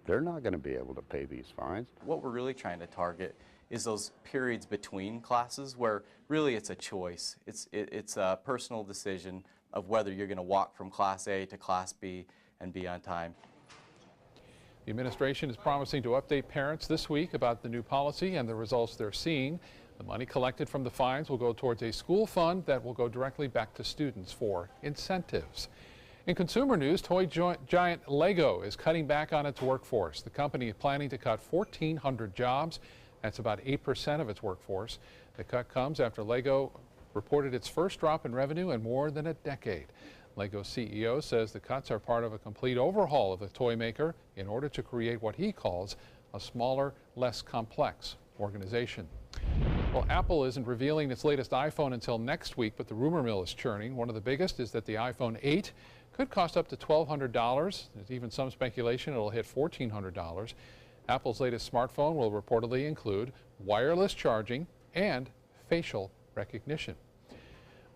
They're not going to be able to pay these fines. What we're really trying to target is those periods between classes where really it's a choice. It's a personal decision of whether you're going to walk from Class A to Class B and be on time. The administration is promising to update parents this week about the new policy and the results they're seeing. The money collected from the fines will go towards a school fund that will go directly back to students for incentives. In consumer news, toy giant Lego is cutting back on its workforce. The company is planning to cut 1,400 jobs. That's about 8% of its workforce. The cut comes after Lego reported its first drop in revenue in more than a decade. Lego CEO says the cuts are part of a complete overhaul of the toy maker in order to create what he calls a smaller, less complex organization. Well, Apple isn't revealing its latest iPhone until next week, but the rumor mill is churning. One of the biggest is that the iPhone 8 could cost up to $1,200. There's even some speculation it'll hit $1,400. Apple's latest smartphone will reportedly include wireless charging and facial recognition.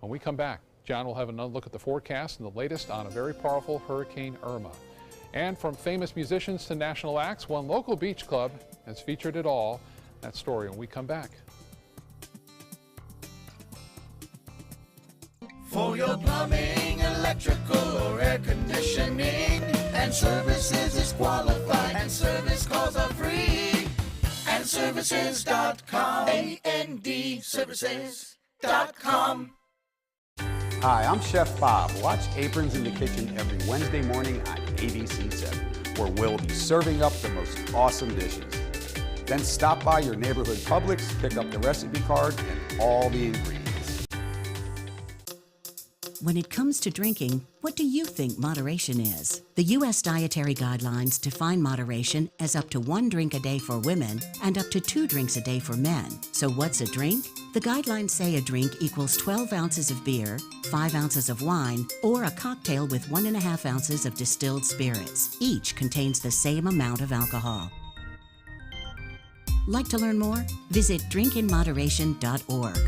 When we come back, John will have another look at the forecast and the latest on a very powerful Hurricane Irma. And from famous musicians to national acts, one local beach club has featured it all. That story when we come back. For your plumbing, electrical, or air conditioning, and services is qualified, and service calls are free. And services.com, A-N-D, services.com. Hi, I'm Chef Bob. Watch Aprons in the Kitchen every Wednesday morning on ABC 7, where we'll be serving up the most awesome dishes. Then stop by your neighborhood Publix, pick up the recipe card and all the ingredients. When it comes to drinking, what do you think moderation is? The U.S. Dietary Guidelines define moderation as up to 1 drink a day for women and up to 2 drinks a day for men. So what's a drink? The guidelines say a drink equals 12 ounces of beer, 5 ounces of wine, or a cocktail with 1.5 ounces of distilled spirits. Each contains the same amount of alcohol. Like to learn more? Visit drinkinmoderation.org.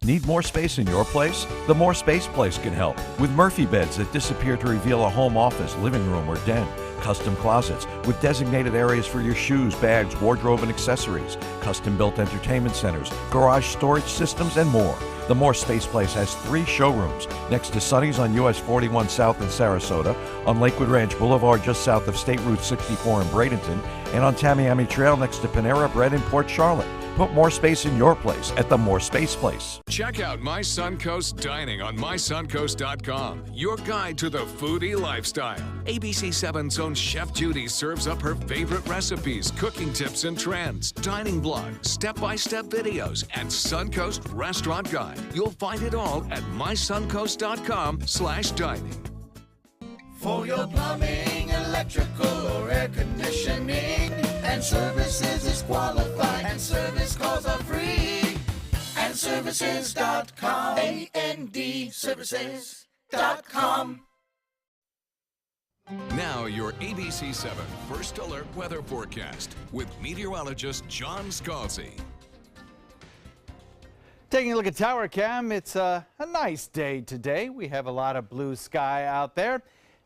Need more space in your place? The More Space Place can help with Murphy beds that disappear to reveal a home office, living room, or den. Custom closets with designated areas for your shoes, bags, wardrobe, and accessories. Custom-built entertainment centers, garage storage systems, and more. The More Space Place has 3 showrooms next to Sonny's on US 41 South in Sarasota, on Lakewood Ranch Boulevard just south of State Route 64 in Bradenton, and on Tamiami Trail next to Panera Bread in Port Charlotte. Put more space in your place at the More Space Place. Check out My Suncoast Dining on mysuncoast.com, your guide to the foodie lifestyle. ABC 7's own Chef Judy serves up her favorite recipes, cooking tips and trends, dining blogs, step-by-step videos, and Suncoast Restaurant Guide. You'll find it all at mysuncoast.com/dining. For your plumbing, electrical, or air conditioning, and services is qualified, and service calls are free. And services.com, A-N-D, services.com. Now your ABC 7 First Alert Weather Forecast with meteorologist John Scalzi. Taking a look at Tower Cam, it's a nice day today. We have a lot of blue sky out there,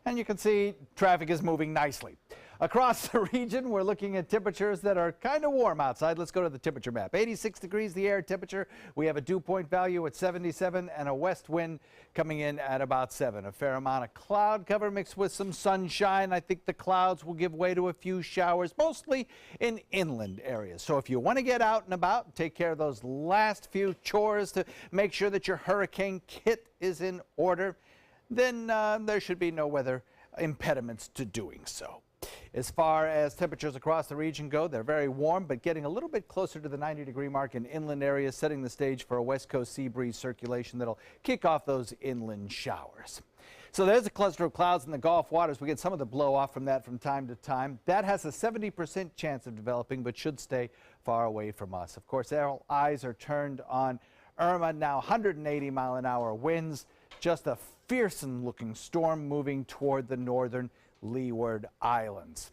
and you can see traffic is moving nicely. Across the region, we're looking at temperatures that are kind of warm outside. Let's go to the temperature map. 86 degrees the air temperature. We have a dew point value at 77 and a west wind coming in at about 7. A fair amount of cloud cover mixed with some sunshine. I think the clouds will give way to a few showers, mostly in inland areas. So if you want to get out and about, take care of those last few chores to make sure that your hurricane kit is in order, then there should be no weather impediments to doing so. As far as temperatures across the region go, they're very warm, but getting a little bit closer to the 90-degree mark in inland areas, setting the stage for a west coast sea breeze circulation that'll kick off those inland showers. So there's a cluster of clouds in the Gulf waters. We get some of the blow off from that from time to time. That has a 70% chance of developing, but should stay far away from us. Of course, all eyes are turned on Irma, now 180-mile-an-hour winds, just a fearsome looking storm moving toward the northern Leeward Islands.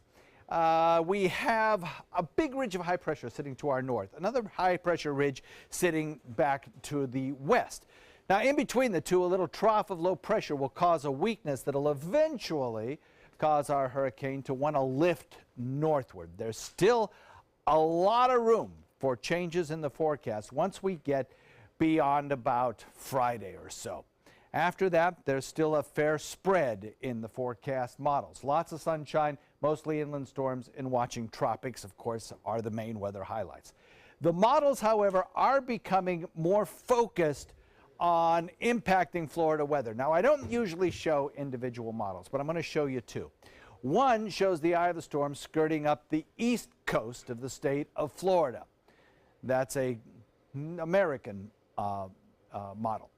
We have a big ridge of high pressure sitting to our north, another high pressure ridge sitting back to the west. Now, in between the two, a little trough of low pressure will cause a weakness that will eventually cause our hurricane to want to lift northward. There's still a lot of room for changes in the forecast once we get beyond about Friday or so. After that, there's still a fair spread in the forecast models. Lots of sunshine, mostly inland storms, and watching tropics, of course, are the main weather highlights. The models, however, are becoming more focused on impacting Florida weather. Now, I don't usually show individual models, but I'm going to show you two. One shows the eye of the storm skirting up the east coast of the state of Florida. That's a American model.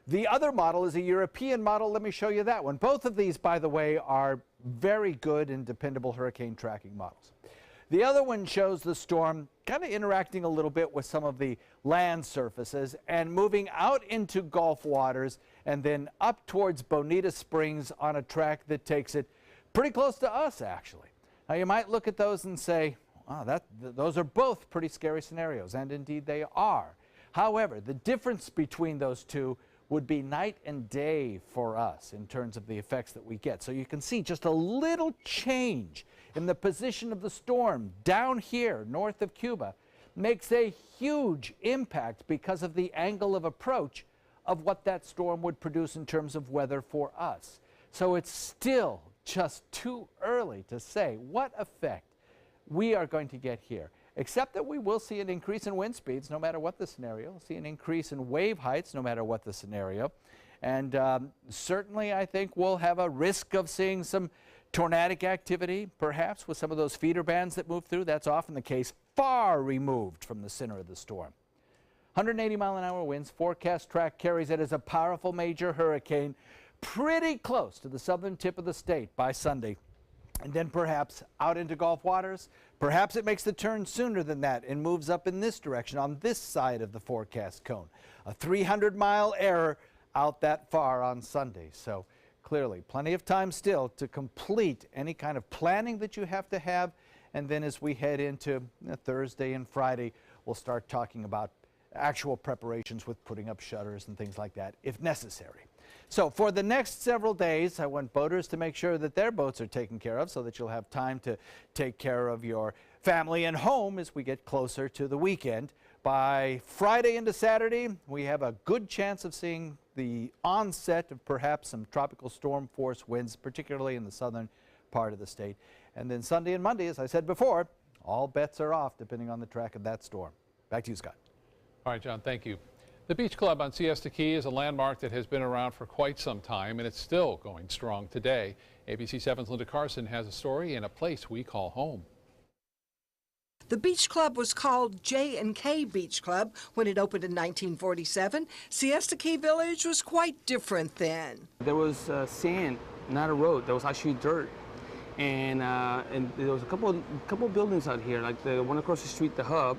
The other model is a European model. Let me show you that one. Both of these, by the way, are very good and dependable hurricane tracking models. The other one shows the storm kind of interacting a little bit with some of the land surfaces and moving out into Gulf waters and then up towards Bonita Springs on a track that takes it pretty close to us, actually. Now, you might look at those and say, wow, those are both pretty scary scenarios, and indeed they are. However, the difference between those two would be night and day for us in terms of the effects that we get. So you can see just a little change in the position of the storm down here north of Cuba makes a huge impact because of the angle of approach of what that storm would produce in terms of weather for us. So it's still just too early to say what effect we are going to get here, except that we will see an increase in wind speeds no matter what the scenario. We'll see an increase in wave heights no matter what the scenario. And certainly I think we'll have a risk of seeing some tornadic activity, perhaps with some of those feeder bands that move through. That's often the case far removed from the center of the storm. 180-mile-an-hour winds. Forecast track carries it as a powerful major hurricane pretty close to the southern tip of the state by Sunday. And then perhaps out into Gulf waters. Perhaps it makes the turn sooner than that and moves up in this direction on this side of the forecast cone. A 300-mile error out that far on Sunday. So clearly plenty of time still to complete any kind of planning that you have to have. And then as we head into Thursday and Friday, we'll start talking about actual preparations with putting up shutters and things like that if necessary. So for the next several days, I want boaters to make sure that their boats are taken care of so that you'll have time to take care of your family and home as we get closer to the weekend. By Friday into Saturday, we have a good chance of seeing the onset of perhaps some tropical storm force winds, particularly in the southern part of the state. And then Sunday and Monday, as I said before, all bets are off depending on the track of that storm. Back to you, Scott. All right, John, thank you. The Beach Club on Siesta Key is a landmark that has been around for quite some time, and it's still going strong today. ABC 7's Linda Carson has a story in a place we call home. The beach club was called J&K Beach Club when it opened in 1947. Siesta Key Village was quite different then. There was sand, not a road. There was actually dirt. And there was a couple buildings out here, like the one across the street, the Hub,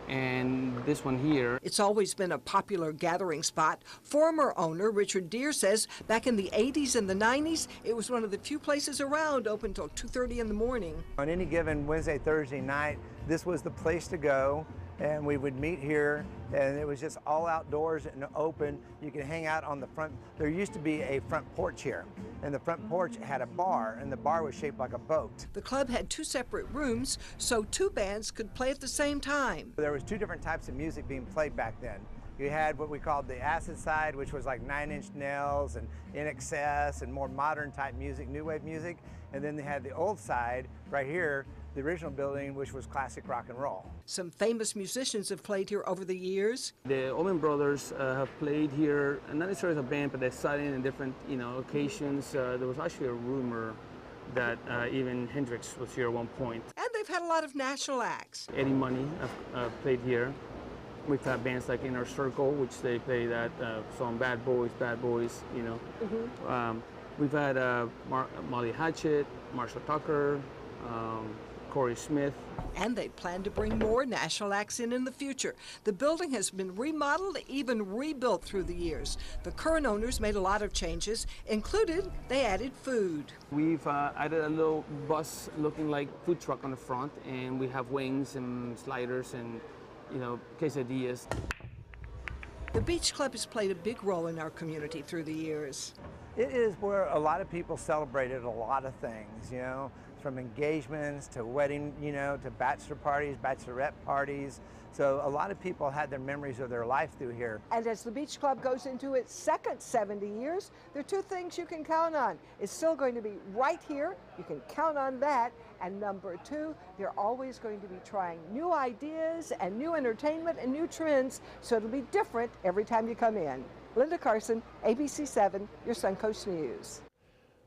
and this one here. It's always been a popular gathering spot. Former owner Richard Deere says back in the 80s and the 90s, it was one of the few places around open till 2:30 in the morning. On any given Wednesday, Thursday night, this was the place to go, and we would meet here, and it was just all outdoors and open. You could hang out on the front. There used to be a front porch here, and the front porch had a bar, and the bar was shaped like a boat. The club had two separate rooms, so two bands could play at the same time. There was two different types of music being played back then. You had what we called the acid side, which was like Nine Inch Nails and In Excess and more modern type music, new wave music. And then they had the old side right here, the original building, which was classic rock and roll. Some famous musicians have played here over the years. The Allman Brothers have played here, not necessarily as a band, but they sat in different, occasions. There was actually a rumor that even Hendrix was here at one point. And they've had a lot of national acts. Eddie Money played here. We've had bands like Inner Circle, which they play that song Bad Boys, you know. We've had Molly Hatchet, Marshall Tucker, Corey Smith. And they plan to bring more national acts in the future. The building has been remodeled, even rebuilt through the years. The current owners made a lot of changes, included they added food. We've added a little bus looking like food truck on the front, and we have wings and sliders and, you know, quesadillas. The Beach Club has played a big role in our community through the years. It is where a lot of people celebrated a lot of things, you know, from engagements to wedding, you know, to bachelor parties, bachelorette parties. So a lot of people had their memories of their life through here. And as the Beach Club goes into its second 70 years, there are two things you can count on. It's still going to be right here. You can count on that. And number two, they're always going to be trying new ideas and new entertainment and new trends, so it'll be different every time you come in. Linda Carson, ABC 7, your Suncoast News.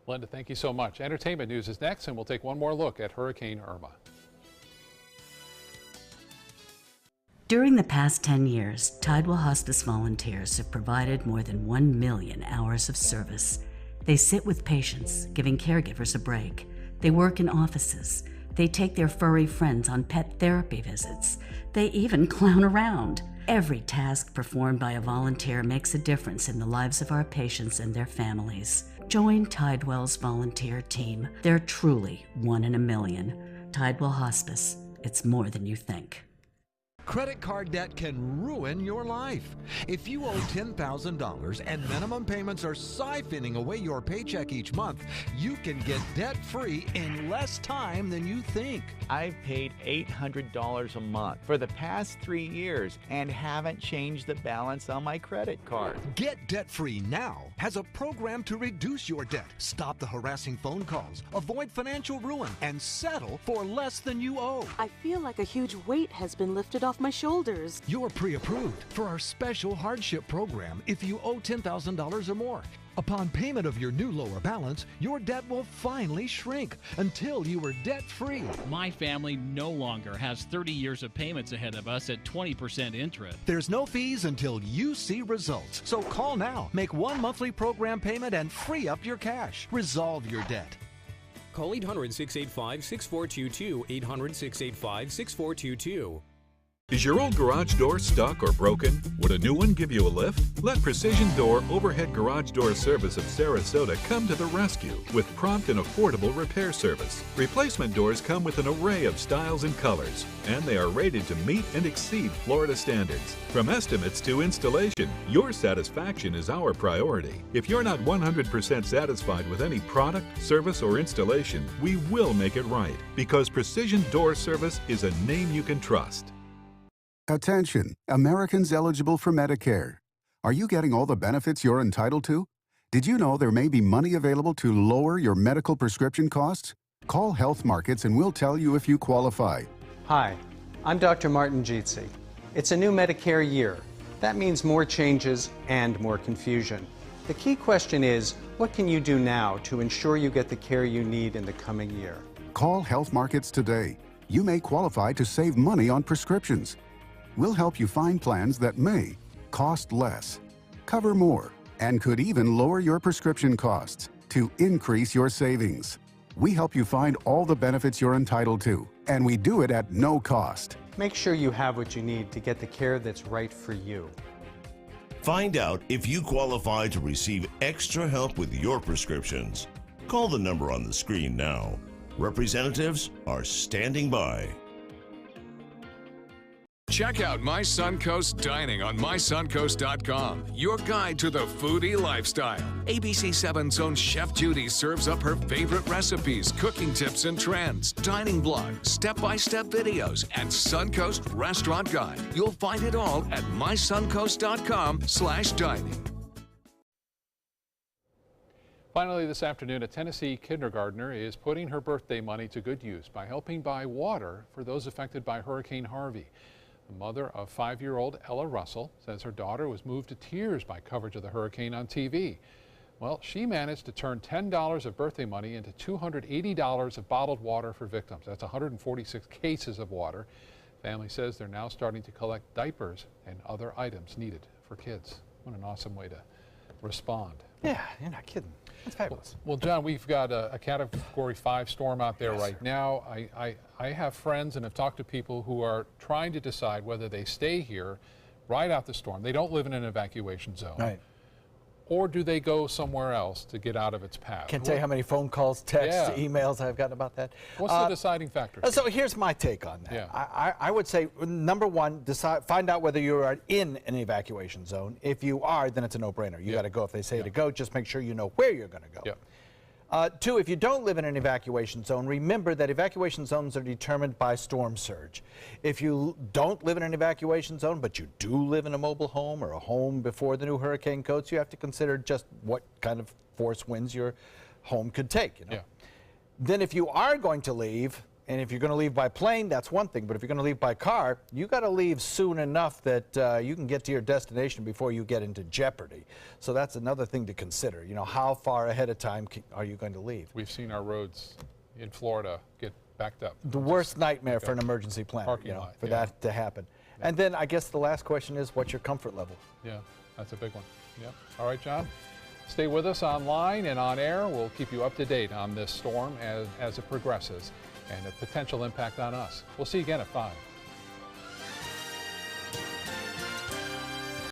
Linda, thank you so much. Entertainment news is next, and we'll take one more look at Hurricane Irma. During the past 10 years, Tidewell Hospice volunteers have provided more than 1 million hours of service. They sit with patients, giving caregivers a break. They work in offices. They take their furry friends on pet therapy visits. They even clown around. Every task performed by a volunteer makes a difference in the lives of our patients and their families. Join Tidewell's volunteer team. They're truly 1 in a million. Tidewell Hospice. It's more than you think. Credit card debt can ruin your life. If you owe $10,000 and minimum payments are siphoning away your paycheck each month, you can get debt-free in less time than you think. I've paid $800 a month for the past 3 years and haven't changed the balance on my credit card. Get debt-free now has a program to reduce your debt, stop the harassing phone calls, avoid financial ruin, and settle for less than you owe. I feel like a huge weight has been lifted off my shoulders. You're pre-approved for our special hardship program if you owe $10,000 or more. Upon payment of your new lower balance, your debt will finally shrink until you are debt-free. My family no longer has 30 years of payments ahead of us at 20% interest. There's no fees until you see results. So call now, make one monthly program payment, and free up your cash. Resolve your debt. Call 800-685-6422, 800-685-6422. Is your old garage door stuck or broken? Would a new one give you a lift? Let Precision Door Overhead Garage Door Service of Sarasota come to the rescue with prompt and affordable repair service. Replacement doors come with an array of styles and colors, and they are rated to meet and exceed Florida standards. From estimates to installation, your satisfaction is our priority. If you're not 100% satisfied with any product, service, or installation, we will make it right, because Precision Door Service is a name you can trust. Attention, Americans eligible for Medicare. Are you getting all the benefits you're entitled to? Did you know there may be money available to lower your medical prescription costs? Call Health Markets and we'll tell you if you qualify. Hi, I'm Dr. Martin Jeetsi. It's a new Medicare year. That means more changes and more confusion. The key question is, what can you do now to ensure you get the care you need in the coming year? Call Health Markets today. You may qualify to save money on prescriptions. We'll help you find plans that may cost less, cover more, and could even lower your prescription costs to increase your savings. We help you find all the benefits you're entitled to, and we do it at no cost. Make sure you have what you need to get the care that's right for you. Find out if you qualify to receive extra help with your prescriptions. Call the number on the screen now. Representatives are standing by. Check out My Suncoast Dining on mysuncoast.com, your guide to the foodie lifestyle. ABC 7's own Chef Judy serves up her favorite recipes, cooking tips and trends, dining blogs, step-by-step videos, and Suncoast Restaurant Guide. You'll find it all at mysuncoast.com/dining. Finally this afternoon, a Tennessee kindergartner is putting her birthday money to good use by helping buy water for those affected by Hurricane Harvey. The mother of 5-year-old Ella Russell says her daughter was moved to tears by coverage of the hurricane on TV. Well, she managed to turn $10 of birthday money into $280 of bottled water for victims. That's 146 cases of water. Family says they're now starting to collect diapers and other items needed for kids. What an awesome way to respond. Yeah, you're not kidding. That's fabulous. Well, John, we've got a Category 5 storm out there right now. I have friends and have talked to people who are trying to decide whether they stay here, ride out the storm. They don't live in an evacuation zone. Right. Or do they go somewhere else to get out of its path? Can't tell you how many phone calls, texts, emails I've gotten about that. What's the deciding factor? So here's my take on that. Yeah. I would say, number one, find out whether you are in an evacuation zone. If you are, then it's a no-brainer. You got to go. If they say to go, just make sure you know where you're going to go. Yep. Two, if you don't live in an evacuation zone, remember that evacuation zones are determined by storm surge. If you don't live in an evacuation zone, but you do live in a mobile home or a home before the new hurricane codes, you have to consider just what kind of force winds your home could take. You know? Then if you are going to leave, and if you're going to leave by plane, that's one thing. But if you're going to leave by car, you got to leave soon enough that you can get to your destination before you get into jeopardy. So that's another thing to consider. You know, how far ahead of time are you going to leave? We've seen our roads in Florida get backed up. The worst nightmare for an emergency planner, for that to happen. And then I guess the last question is, what's your comfort level? Yeah, that's a big one. Yeah. All right, John. Stay with us online and on air. We'll keep you up to date on this storm as it progresses and a potential impact on us. We'll see you again at 5.